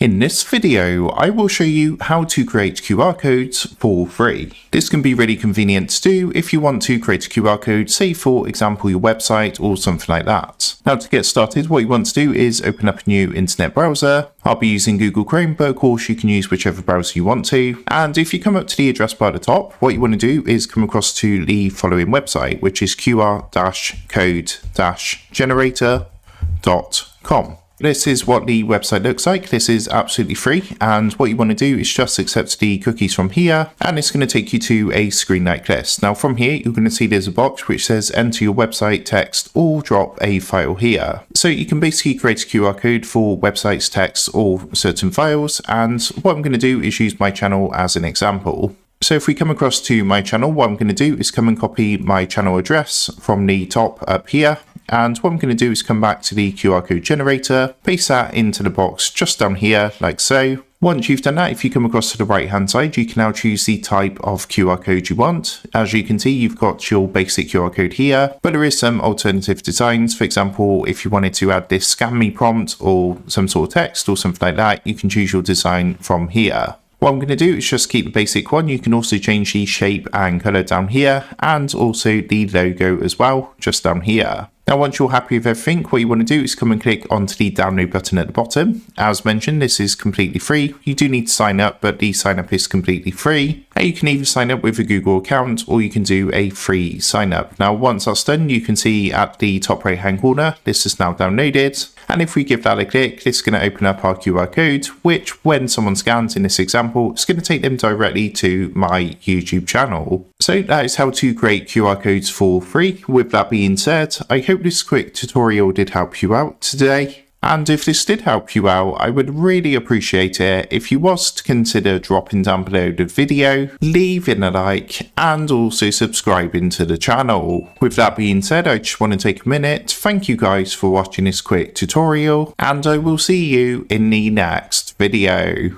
In this video, I will show you how to create QR codes for free. This can be really convenient to do if you want to create a QR code, say for example your website or something like that. Now to get started, what you want to do is open up a new internet browser. I'll be using Google Chrome, but of course you can use whichever browser you want to. And if you come up to the address bar at the top, what you want to do is come across to the following website, which is qr-code-generator.com. This is what the website looks like. This is absolutely free, and what you want to do is just accept the cookies from here, and it's going to take you to a screen like this. Now from here you're going to see there's a box which says enter your website text or drop a file here. So you can basically create a QR code for websites, text or certain files, and what I'm going to do is use my channel as an example. So if we come across to my channel, what I'm going to do is come and copy my channel address from the top up here. And what I'm going to do is come back to the QR code generator, paste that into the box just down here like so. Once you've done that, if you come across to the right hand side, you can now choose the type of QR code you want. As you can see, you've got your basic QR code here, but there is some alternative designs. For example, if you wanted to add this scan me prompt or some sort of text or something like that, you can choose your design from here. What I'm going to do is just keep the basic one. You can also change the shape and color down here, and also the logo as well, just down here. Now once you're happy with everything, what you want to do is come and click onto the download button at the bottom. As mentioned, this is completely free. You do need to sign up, but the sign up is completely free. And you can either sign up with a Google account or you can do a free sign up. Now once that's done, you can see at the top right hand corner, this is now downloaded. And if we give that a click, this is going to open up our QR code, which when someone scans in this example, it's going to take them directly to my YouTube channel. So that is how to create QR codes for free. With that being said, I hope this quick tutorial did help you out today. And if this did help you out, I would really appreciate it if you was to consider dropping down below the video, leaving a like, and also subscribing to the channel. With that being said, I just want to take a minute. Thank you guys for watching this quick tutorial, and I will see you in the next video.